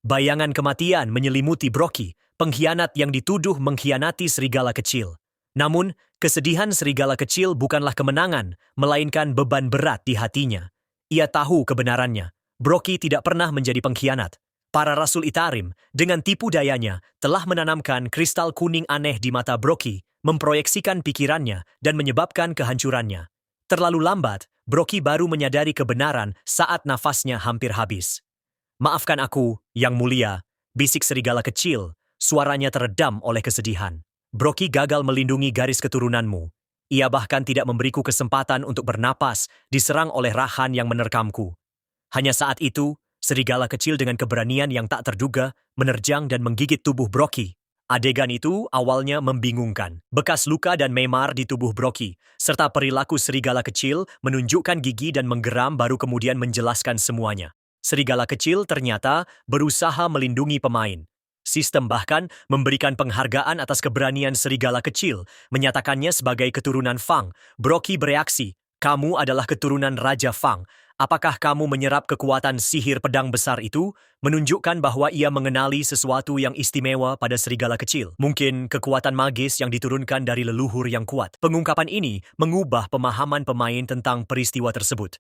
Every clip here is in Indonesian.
Bayangan kematian menyelimuti Brocky, pengkhianat yang dituduh mengkhianati serigala kecil. Namun, kesedihan serigala kecil bukanlah kemenangan, melainkan beban berat di hatinya. Ia tahu kebenarannya. Brocky tidak pernah menjadi pengkhianat. Para Rasul Itarim, dengan tipu dayanya, telah menanamkan kristal kuning aneh di mata Brocky, memproyeksikan pikirannya, dan menyebabkan kehancurannya. Terlalu lambat, Brocky baru menyadari kebenaran saat nafasnya hampir habis. "Maafkan aku, Yang Mulia," bisik serigala kecil, suaranya teredam oleh kesedihan. "Brocky gagal melindungi garis keturunanmu. Ia bahkan tidak memberiku kesempatan untuk bernapas, diserang oleh rahan yang menerkamku." Hanya saat itu, serigala kecil dengan keberanian yang tak terduga menerjang dan menggigit tubuh Brocky. Adegan itu awalnya membingungkan. Bekas luka dan memar di tubuh Brocky, serta perilaku serigala kecil menunjukkan gigi dan menggeram baru kemudian menjelaskan semuanya. Serigala kecil ternyata berusaha melindungi pemain. Sistem bahkan memberikan penghargaan atas keberanian serigala kecil, menyatakannya sebagai keturunan Fang. Brocky bereaksi, "Kamu adalah keturunan Raja Fang. Apakah kamu menyerap kekuatan sihir pedang besar itu?" Menunjukkan bahwa ia mengenali sesuatu yang istimewa pada serigala kecil. Mungkin kekuatan magis yang diturunkan dari leluhur yang kuat. Pengungkapan ini mengubah pemahaman pemain tentang peristiwa tersebut.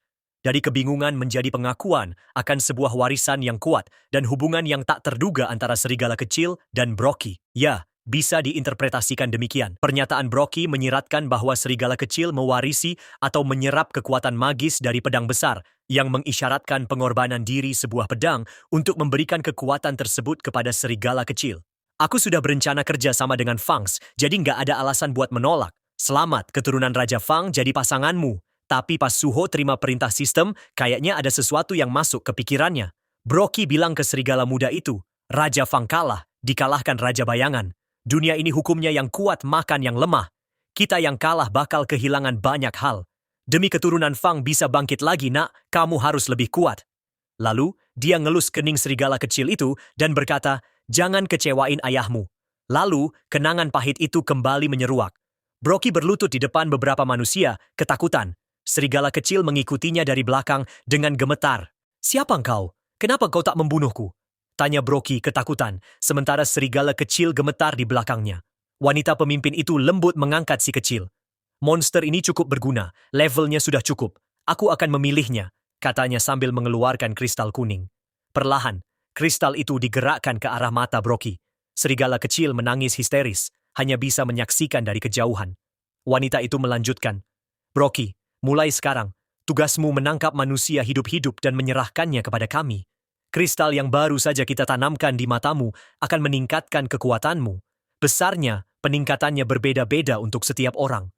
Dari kebingungan menjadi pengakuan akan sebuah warisan yang kuat dan hubungan yang tak terduga antara serigala kecil dan Brocky. Ya, bisa diinterpretasikan demikian. Pernyataan Brocky menyiratkan bahwa serigala kecil mewarisi atau menyerap kekuatan magis dari pedang besar, yang mengisyaratkan pengorbanan diri sebuah pedang untuk memberikan kekuatan tersebut kepada serigala kecil. "Aku sudah berencana kerja sama dengan Fangs, jadi nggak ada alasan buat menolak. Selamat, keturunan Raja Fang jadi pasanganmu." Tapi pas Suho terima perintah sistem, kayaknya ada sesuatu yang masuk ke pikirannya. Brocky bilang ke serigala muda itu, "Raja Fang kalah, dikalahkan Raja Bayangan. Dunia ini hukumnya yang kuat makan yang lemah. Kita yang kalah bakal kehilangan banyak hal. Demi keturunan Fang bisa bangkit lagi, nak, kamu harus lebih kuat." Lalu, dia ngelus kening serigala kecil itu dan berkata, "Jangan kecewain ayahmu." Lalu, kenangan pahit itu kembali menyeruak. Brocky berlutut di depan beberapa manusia, ketakutan. Serigala kecil mengikutinya dari belakang dengan gemetar. "Siapa engkau? Kenapa kau tak membunuhku?" tanya Brocky ketakutan, sementara serigala kecil gemetar di belakangnya. Wanita pemimpin itu lembut mengangkat si kecil. "Monster ini cukup berguna, levelnya sudah cukup. Aku akan memilihnya," katanya sambil mengeluarkan kristal kuning. Perlahan, kristal itu digerakkan ke arah mata Brocky. Serigala kecil menangis histeris, hanya bisa menyaksikan dari kejauhan. Wanita itu melanjutkan, "Brocky, mulai sekarang, tugasmu menangkap manusia hidup-hidup dan menyerahkannya kepada kami. Kristal yang baru saja kita tanamkan di matamu akan meningkatkan kekuatanmu. Besarnya, peningkatannya berbeda-beda untuk setiap orang."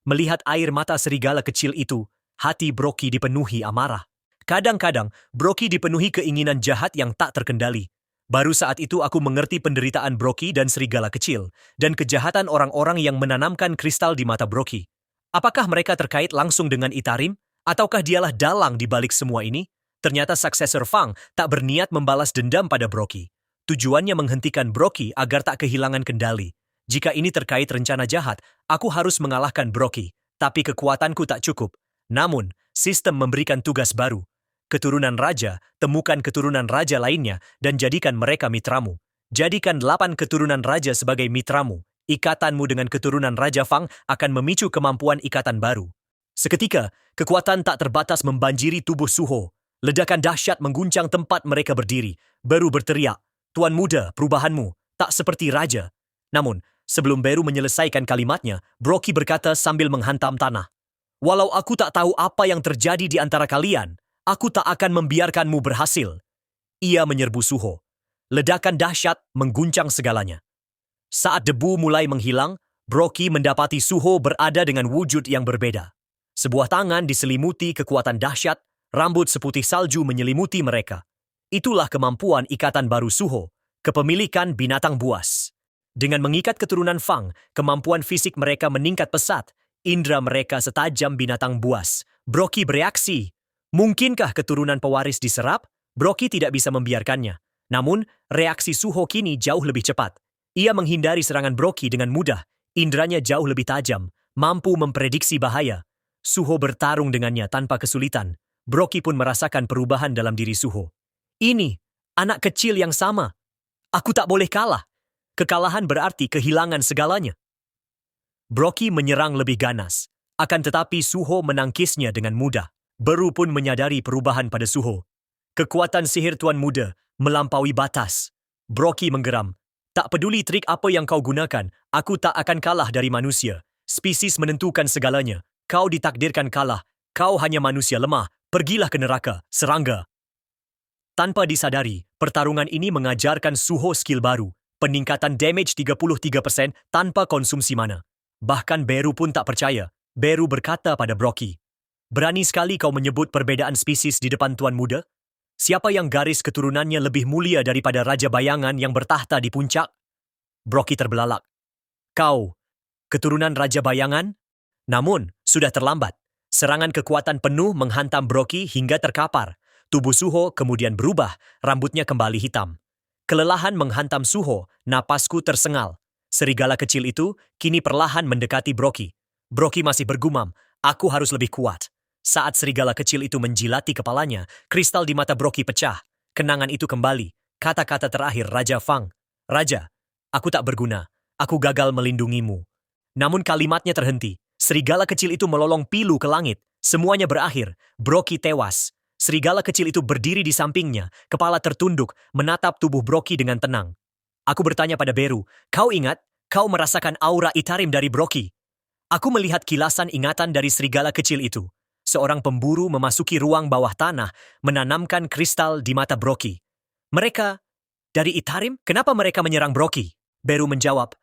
Melihat air mata serigala kecil itu, hati Brocky dipenuhi amarah. Kadang-kadang, Brocky dipenuhi keinginan jahat yang tak terkendali. Baru saat itu aku mengerti penderitaan Brocky dan serigala kecil, dan kejahatan orang-orang yang menanamkan kristal di mata Brocky. Apakah mereka terkait langsung dengan Itarim? Ataukah dialah dalang di balik semua ini? Ternyata suksesor Fang tak berniat membalas dendam pada Brocky. Tujuannya menghentikan Brocky agar tak kehilangan kendali. Jika ini terkait rencana jahat, aku harus mengalahkan Brocky. Tapi kekuatanku tak cukup. Namun, sistem memberikan tugas baru. Keturunan raja, temukan keturunan raja lainnya dan jadikan mereka mitramu. Jadikan 8 keturunan raja sebagai mitramu. Ikatanmu dengan keturunan Raja Fang akan memicu kemampuan ikatan baru. Seketika, kekuatan tak terbatas membanjiri tubuh Suho. Ledakan dahsyat mengguncang tempat mereka berdiri. Beru berteriak, "Tuan muda, perubahanmu tak seperti raja." Namun, sebelum Beru menyelesaikan kalimatnya, Brocky berkata sambil menghantam tanah, "Walau aku tak tahu apa yang terjadi di antara kalian, aku tak akan membiarkanmu berhasil." Ia menyerbu Suho. Ledakan dahsyat mengguncang segalanya. Saat debu mulai menghilang, Brocky mendapati Suho berada dengan wujud yang berbeda. Sebuah tangan diselimuti kekuatan dahsyat, rambut seputih salju menyelimuti mereka. Itulah kemampuan ikatan baru Suho, kepemilikan binatang buas. Dengan mengikat keturunan Fang, kemampuan fisik mereka meningkat pesat. Indra mereka setajam binatang buas. Brocky bereaksi. Mungkinkah keturunan pewaris diserap? Brocky tidak bisa membiarkannya. Namun, reaksi Suho kini jauh lebih cepat. Ia menghindari serangan Brocky dengan mudah. Indranya jauh lebih tajam, mampu memprediksi bahaya. Suho bertarung dengannya tanpa kesulitan. Brocky pun merasakan perubahan dalam diri Suho. "Ini, Anak kecil yang sama. Aku tak boleh kalah. Kekalahan berarti kehilangan segalanya. Brocky menyerang lebih ganas. Akan tetapi Suho menangkisnya dengan mudah. Beru pun menyadari perubahan pada Suho. Kekuatan sihir Tuan Muda melampaui batas. Brocky menggeram. Tak peduli trik apa yang kau gunakan, aku tak akan kalah dari manusia. Spesies menentukan segalanya. Kau ditakdirkan kalah. Kau hanya manusia lemah. Pergilah ke neraka, serangga. Tanpa disadari, pertarungan ini mengajarkan Suho skill baru. Peningkatan damage 33% tanpa konsumsi mana. Bahkan Beru pun tak percaya. Beru berkata pada Brocky, "Berani sekali kau menyebut perbedaan spesies di depan Tuan Muda? Siapa yang garis keturunannya lebih mulia daripada Raja Bayangan yang bertahta di puncak?" Brocky terbelalak. "Kau, keturunan Raja Bayangan?" Namun, sudah terlambat. Serangan kekuatan penuh menghantam Brocky hingga terkapar. Tubuh Suho kemudian berubah, rambutnya kembali hitam. Kelelahan menghantam Suho, napasku tersengal. Serigala kecil itu kini perlahan mendekati Brocky. Brocky masih bergumam, "Aku harus lebih kuat." Saat serigala kecil itu menjilati kepalanya, kristal di mata Brocky pecah. Kenangan itu kembali. Kata-kata terakhir Raja Fang. "Raja, aku tak berguna. Aku gagal melindungimu." Namun kalimatnya terhenti. Serigala kecil itu melolong pilu ke langit. Semuanya berakhir. Brocky tewas. Serigala kecil itu berdiri di sampingnya, kepala tertunduk, menatap tubuh Brocky dengan tenang. Aku bertanya pada Beru, "Kau ingat? Kau merasakan aura Itarim dari Brocky?" Aku melihat kilasan ingatan dari serigala kecil itu. Seorang pemburu memasuki ruang bawah tanah, menanamkan kristal di mata Brocky. "Mereka dari Itarim? Kenapa mereka menyerang Brocky?" Beru menjawab,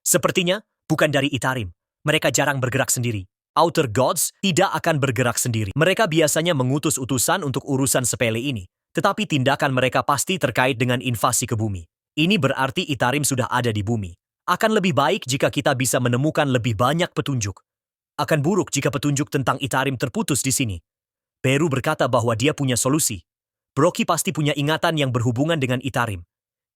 "Sepertinya bukan dari Itarim. Mereka jarang bergerak sendiri. Outer Gods tidak akan bergerak sendiri. Mereka biasanya mengutus utusan untuk urusan sepele ini. Tetapi tindakan mereka pasti terkait dengan invasi ke bumi. Ini berarti Itarim sudah ada di bumi. Akan lebih baik jika kita bisa menemukan lebih banyak petunjuk. Akan buruk jika petunjuk tentang Itarim terputus di sini." Beru berkata bahwa dia punya solusi. "Brocky pasti punya ingatan yang berhubungan dengan Itarim.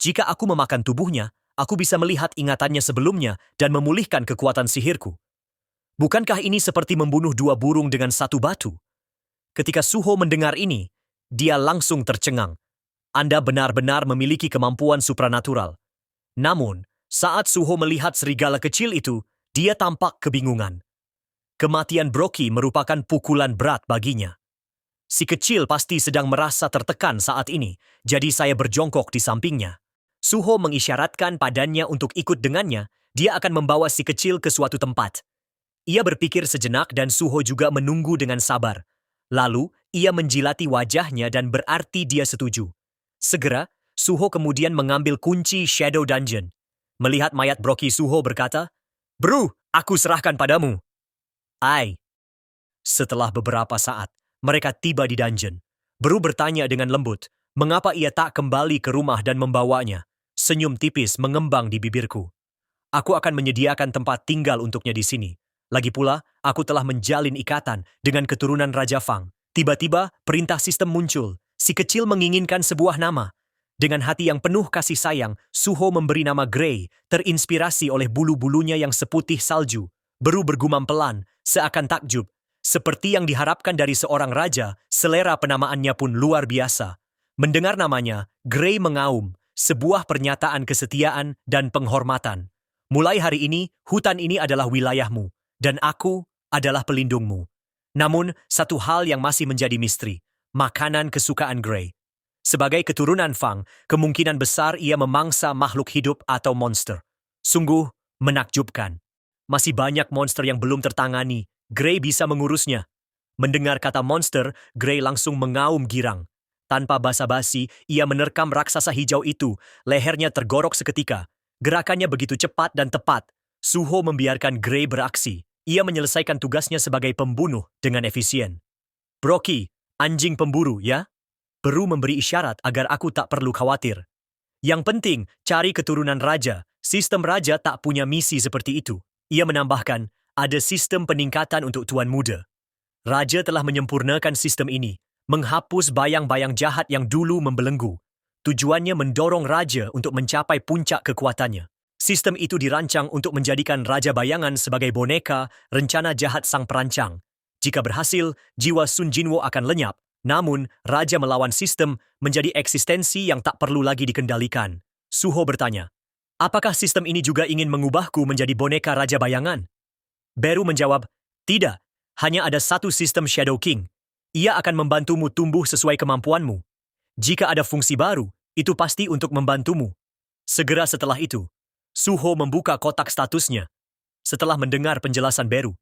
Jika aku memakan tubuhnya, aku bisa melihat ingatannya sebelumnya dan memulihkan kekuatan sihirku. Bukankah ini seperti membunuh dua burung dengan satu batu?" Ketika Suho mendengar ini, dia langsung tercengang. "Anda benar-benar memiliki kemampuan supranatural." Namun, saat Suho melihat serigala kecil itu, dia tampak kebingungan. Kematian Brocky merupakan pukulan berat baginya. Si kecil pasti sedang merasa tertekan saat ini, jadi saya berjongkok di sampingnya. Suho mengisyaratkan padanya untuk ikut dengannya, dia akan membawa si kecil ke suatu tempat. Ia berpikir sejenak dan Suho juga menunggu dengan sabar. Lalu, ia menjilati wajahnya dan berarti dia setuju. Segera, Suho kemudian mengambil kunci Shadow Dungeon. Melihat mayat Brocky, Suho berkata, "Bro, aku serahkan padamu." Ai. Setelah beberapa saat, mereka tiba di dungeon. Bru bertanya dengan lembut, mengapa ia tak kembali ke rumah dan membawanya. Senyum tipis mengembang di bibirku. "Aku akan menyediakan tempat tinggal untuknya di sini. Lagi pula, aku telah menjalin ikatan dengan keturunan Raja Fang." Tiba-tiba, perintah sistem muncul. Si kecil menginginkan sebuah nama. Dengan hati yang penuh kasih sayang, Suho memberi nama Grey, terinspirasi oleh bulu-bulunya yang seputih salju. Beru bergumam pelan, seakan takjub. Seperti yang diharapkan dari seorang raja, selera penamaannya pun luar biasa. Mendengar namanya, Grey mengaum, sebuah pernyataan kesetiaan dan penghormatan. "Mulai hari ini, hutan ini adalah wilayahmu, dan aku adalah pelindungmu." Namun, satu hal yang masih menjadi misteri, makanan kesukaan Grey. Sebagai keturunan Fang, kemungkinan besar ia memangsa makhluk hidup atau monster. Sungguh menakjubkan. Masih banyak monster yang belum tertangani. Grey bisa mengurusnya. Mendengar kata monster, Grey langsung mengaum girang. Tanpa basa-basi, ia menerkam raksasa hijau itu. Lehernya tergorok seketika. Gerakannya begitu cepat dan tepat. Suho membiarkan Grey beraksi. Ia menyelesaikan tugasnya sebagai pembunuh dengan efisien. "Brocky, anjing pemburu, ya?" Beru memberi isyarat agar aku tak perlu khawatir. "Yang penting, cari keturunan raja. Sistem raja tak punya misi seperti itu." Ia menambahkan, "Ada sistem peningkatan untuk Tuan Muda. Raja telah menyempurnakan sistem ini, menghapus bayang-bayang jahat yang dulu membelenggu. Tujuannya mendorong raja untuk mencapai puncak kekuatannya. Sistem itu dirancang untuk menjadikan Raja Bayangan sebagai boneka rencana jahat sang perancang. Jika berhasil, jiwa Sun Jinwo akan lenyap, Namun, raja melawan sistem menjadi eksistensi yang tak perlu lagi dikendalikan. Suho bertanya, apakah sistem ini juga ingin mengubahku menjadi boneka raja bayangan? Beru menjawab, tidak, hanya ada satu sistem Shadow King. Ia akan membantumu tumbuh sesuai kemampuanmu. Jika ada fungsi baru, itu pasti untuk membantumu. Segera setelah itu, Suho membuka kotak statusnya. Setelah mendengar penjelasan Beru,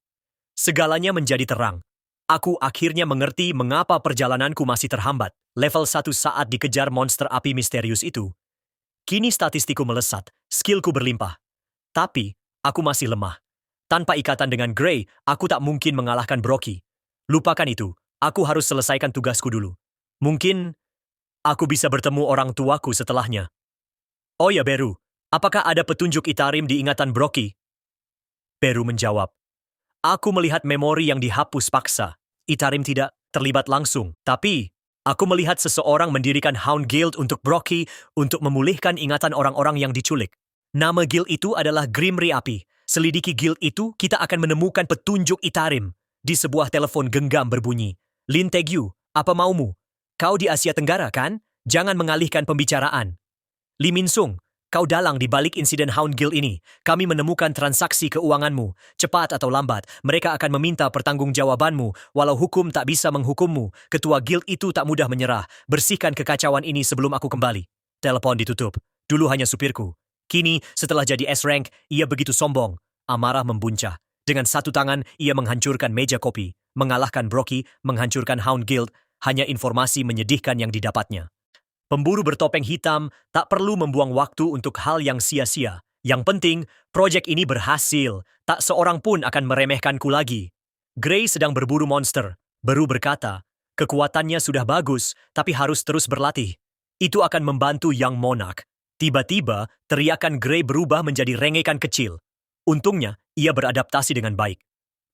segalanya menjadi terang. Aku akhirnya mengerti mengapa perjalananku masih terhambat. Level 1 saat dikejar monster api misterius itu. Kini statistikku melesat, skillku berlimpah. Tapi, aku masih lemah. Tanpa ikatan dengan Grey, aku tak mungkin mengalahkan Brocky. Lupakan itu, aku harus selesaikan tugasku dulu. Mungkin, aku bisa bertemu orang tuaku setelahnya. Oh ya Beru, apakah ada petunjuk Itarim di ingatan Brocky? Beru menjawab, aku melihat memori yang dihapus paksa. Itarim tidak terlibat langsung, tapi aku melihat seseorang mendirikan Hound Guild untuk Brocky untuk memulihkan ingatan orang-orang yang diculik. Nama guild itu adalah Grimri Api. Selidiki guild itu, kita akan menemukan petunjuk Itarim. Di sebuah telepon genggam berbunyi. Lin Tegyu, apa maumu? Kau di Asia Tenggara kan? Jangan mengalihkan pembicaraan. Li Minsung, kau dalang di balik insiden Hound Guild ini. Kami menemukan transaksi keuanganmu. Cepat atau lambat, mereka akan meminta pertanggungjawabanmu. Walau hukum tak bisa menghukummu, ketua guild itu tak mudah menyerah. Bersihkan kekacauan ini sebelum aku kembali. Telepon ditutup. Dulu hanya supirku. Kini, setelah jadi S-Rank, ia begitu sombong. Amarah membuncah. Dengan satu tangan, ia menghancurkan meja kopi. Mengalahkan Brocky, menghancurkan Hound Guild. Hanya informasi menyedihkan yang didapatnya. Pemburu bertopeng hitam tak perlu membuang waktu untuk hal yang sia-sia. Yang penting, proyek ini berhasil. Tak seorang pun akan meremehkanku lagi. Grey sedang berburu monster. Beru berkata, kekuatannya sudah bagus, tapi harus terus berlatih. Itu akan membantu Young Monarch. Tiba-tiba, teriakan Grey berubah menjadi rengekan kecil. Untungnya, ia beradaptasi dengan baik.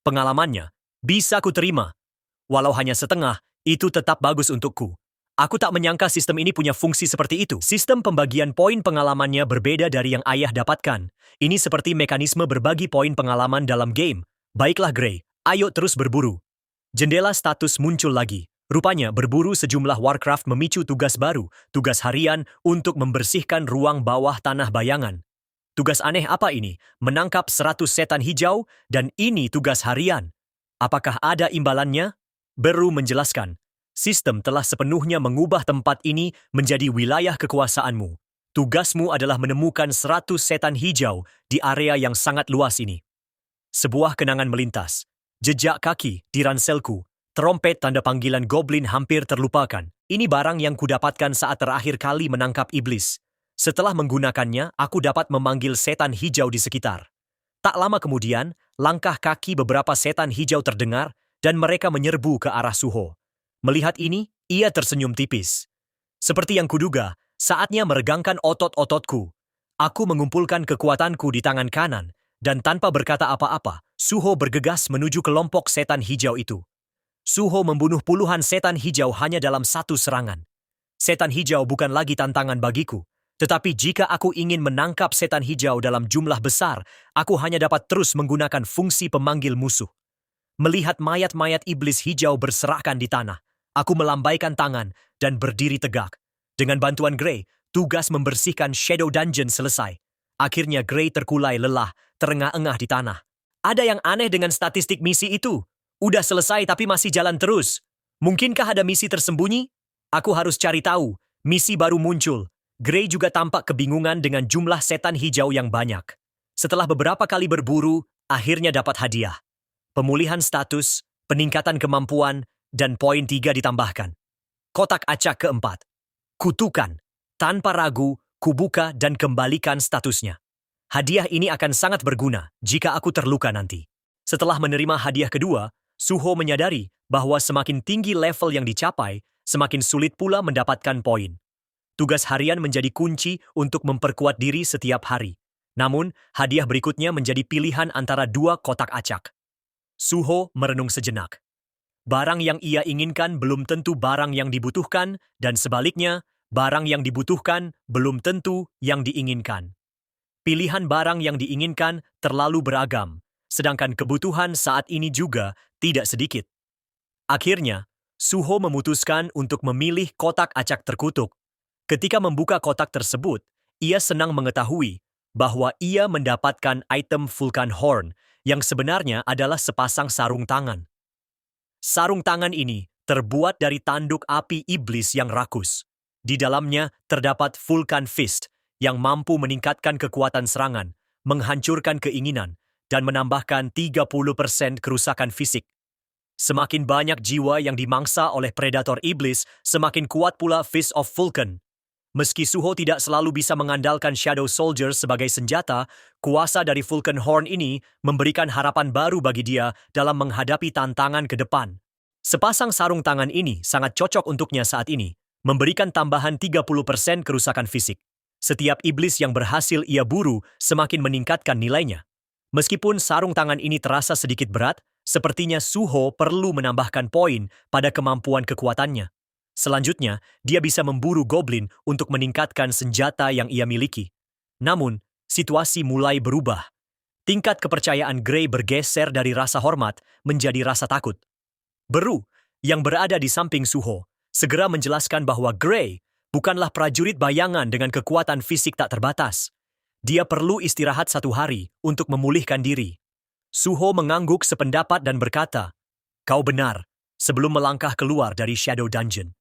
Pengalamannya, bisa ku terima. Walau hanya setengah, itu tetap bagus untukku. Aku tak menyangka sistem ini punya fungsi seperti itu. Sistem pembagian poin pengalamannya berbeda dari yang ayah dapatkan. Ini seperti mekanisme berbagi poin pengalaman dalam game. Baiklah Grey, ayo terus berburu. Jendela status muncul lagi. Rupanya berburu sejumlah Warcraft memicu tugas baru, tugas harian untuk membersihkan ruang bawah tanah bayangan. Tugas aneh apa ini? Menangkap 100 setan hijau dan ini tugas harian. Apakah ada imbalannya? Beru menjelaskan. Sistem telah sepenuhnya mengubah tempat ini menjadi wilayah kekuasaanmu. Tugasmu adalah menemukan 100 setan hijau di area yang sangat luas ini. Sebuah kenangan melintas. Jejak kaki di ranselku. Trompet tanda panggilan goblin hampir terlupakan. Ini barang yang kudapatkan saat terakhir kali menangkap iblis. Setelah menggunakannya, aku dapat memanggil setan hijau di sekitar. Tak lama kemudian, langkah kaki beberapa setan hijau terdengar dan mereka menyerbu ke arah Suho. Melihat ini, ia tersenyum tipis. Seperti yang kuduga, saatnya meregangkan otot-ototku. Aku mengumpulkan kekuatanku di tangan kanan, dan tanpa berkata apa-apa, Suho bergegas menuju kelompok setan hijau itu. Suho membunuh puluhan setan hijau hanya dalam satu serangan. Setan hijau bukan lagi tantangan bagiku, tetapi jika aku ingin menangkap setan hijau dalam jumlah besar, aku hanya dapat terus menggunakan fungsi pemanggil musuh. Melihat mayat-mayat iblis hijau berserakan di tanah, aku melambaikan tangan dan berdiri tegak. Dengan bantuan Grey, tugas membersihkan Shadow Dungeon selesai. Akhirnya Grey terkulai lelah, terengah-engah di tanah. Ada yang aneh dengan statistik misi itu. Udah selesai tapi masih jalan terus. Mungkinkah ada misi tersembunyi? Aku harus cari tahu. Misi baru muncul. Grey juga tampak kebingungan dengan jumlah setan hijau yang banyak. Setelah beberapa kali berburu, akhirnya dapat hadiah. Pemulihan status, peningkatan kemampuan, dan poin 3 ditambahkan. Kotak acak keempat. Kutukan. Tanpa ragu, kubuka dan kembalikan statusnya. Hadiah ini akan sangat berguna jika aku terluka nanti. Setelah menerima hadiah kedua, Suho menyadari bahwa semakin tinggi level yang dicapai, semakin sulit pula mendapatkan poin. Tugas harian menjadi kunci untuk memperkuat diri setiap hari. Namun, hadiah berikutnya menjadi pilihan antara dua kotak acak. Suho merenung sejenak. Barang yang ia inginkan belum tentu barang yang dibutuhkan, dan sebaliknya, barang yang dibutuhkan belum tentu yang diinginkan. Pilihan barang yang diinginkan terlalu beragam, sedangkan kebutuhan saat ini juga tidak sedikit. Akhirnya, Suho memutuskan untuk memilih kotak acak terkutuk. Ketika membuka kotak tersebut, ia senang mengetahui bahwa ia mendapatkan item Vulcan Horn yang sebenarnya adalah sepasang sarung tangan. Sarung tangan ini terbuat dari tanduk api iblis yang rakus. Di dalamnya terdapat Vulcan Fist yang mampu meningkatkan kekuatan serangan, menghancurkan keinginan, dan menambahkan 30% kerusakan fisik. Semakin banyak jiwa yang dimangsa oleh predator iblis, semakin kuat pula Fist of Vulcan. Meski Suho tidak selalu bisa mengandalkan Shadow Soldier sebagai senjata, kuasa dari Vulcan Horn ini memberikan harapan baru bagi dia dalam menghadapi tantangan ke depan. Sepasang sarung tangan ini sangat cocok untuknya saat ini, memberikan tambahan 30% kerusakan fisik. Setiap iblis yang berhasil ia buru semakin meningkatkan nilainya. Meskipun sarung tangan ini terasa sedikit berat, sepertinya Suho perlu menambahkan poin pada kemampuan kekuatannya. Selanjutnya, dia bisa memburu goblin untuk meningkatkan senjata yang ia miliki. Namun, situasi mulai berubah. Tingkat kepercayaan Gray bergeser dari rasa hormat menjadi rasa takut. Beru, yang berada di samping Suho, segera menjelaskan bahwa Gray bukanlah prajurit bayangan dengan kekuatan fisik tak terbatas. Dia perlu istirahat 1 hari untuk memulihkan diri. Suho mengangguk sependapat dan berkata, "Kau benar," sebelum melangkah keluar dari Shadow Dungeon.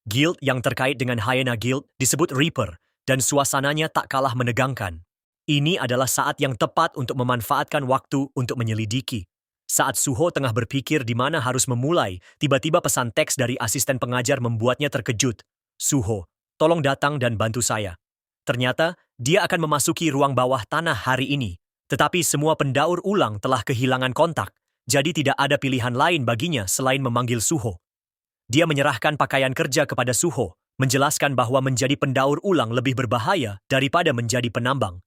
Guild yang terkait dengan Hyena Guild disebut Reaper, dan suasananya tak kalah menegangkan. Ini adalah saat yang tepat untuk memanfaatkan waktu untuk menyelidiki. Saat Suho tengah berpikir di mana harus memulai, tiba-tiba pesan teks dari asisten pengajar membuatnya terkejut. "Suho, tolong datang dan bantu saya." Ternyata, dia akan memasuki ruang bawah tanah hari ini. Tetapi semua pendaur ulang telah kehilangan kontak, jadi tidak ada pilihan lain baginya selain memanggil Suho. Dia menyerahkan pakaian kerja kepada Suho, menjelaskan bahwa menjadi pendaur ulang lebih berbahaya daripada menjadi penambang.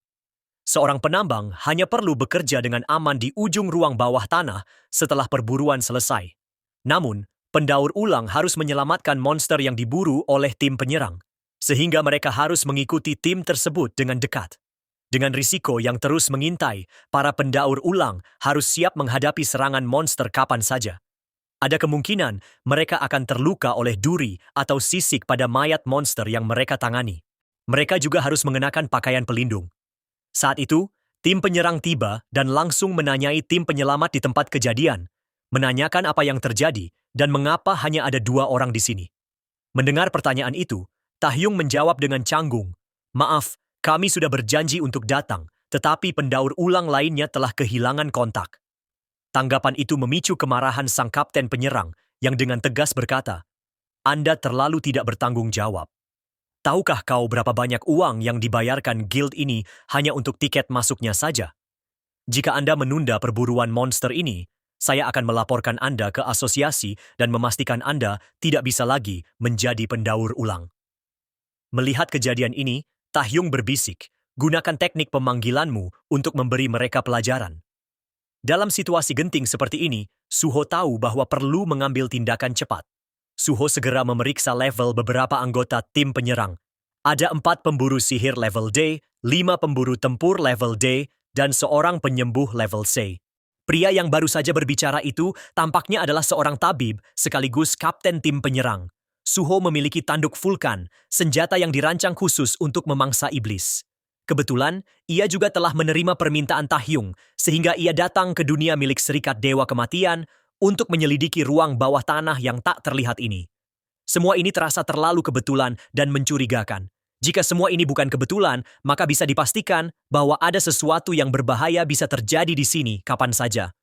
Seorang penambang hanya perlu bekerja dengan aman di ujung ruang bawah tanah setelah perburuan selesai. Namun, pendaur ulang harus menyelamatkan monster yang diburu oleh tim penyerang, sehingga mereka harus mengikuti tim tersebut dengan dekat. Dengan risiko yang terus mengintai, para pendaur ulang harus siap menghadapi serangan monster kapan saja. Ada kemungkinan mereka akan terluka oleh duri atau sisik pada mayat monster yang mereka tangani. Mereka juga harus mengenakan pakaian pelindung. Saat itu, tim penyerang tiba dan langsung menanyai tim penyelamat di tempat kejadian, menanyakan apa yang terjadi dan mengapa hanya ada 2 orang di sini. Mendengar pertanyaan itu, Tahyung menjawab dengan canggung, "Maaf, kami sudah berjanji untuk datang, tetapi pendaur ulang lainnya telah kehilangan kontak." Tanggapan itu memicu kemarahan sang kapten penyerang yang dengan tegas berkata, "Anda terlalu tidak bertanggung jawab. Tahukah kau berapa banyak uang yang dibayarkan guild ini hanya untuk tiket masuknya saja? Jika Anda menunda perburuan monster ini, saya akan melaporkan Anda ke asosiasi dan memastikan Anda tidak bisa lagi menjadi pendaur ulang." Melihat kejadian ini, Tahyung berbisik, "Gunakan teknik pemanggilanmu untuk memberi mereka pelajaran." Dalam situasi genting seperti ini, Suho tahu bahwa perlu mengambil tindakan cepat. Suho segera memeriksa level beberapa anggota tim penyerang. Ada 4 pemburu sihir level D, 5 pemburu tempur level D, dan seorang penyembuh level C. Pria yang baru saja berbicara itu tampaknya adalah seorang tabib sekaligus kapten tim penyerang. Suho memiliki tanduk Vulcan, senjata yang dirancang khusus untuk memangsa iblis. Kebetulan, ia juga telah menerima permintaan Tahyung, sehingga ia datang ke dunia milik Serikat Dewa Kematian untuk menyelidiki ruang bawah tanah yang tak terlihat ini. Semua ini terasa terlalu kebetulan dan mencurigakan. Jika semua ini bukan kebetulan, maka bisa dipastikan bahwa ada sesuatu yang berbahaya bisa terjadi di sini kapan saja.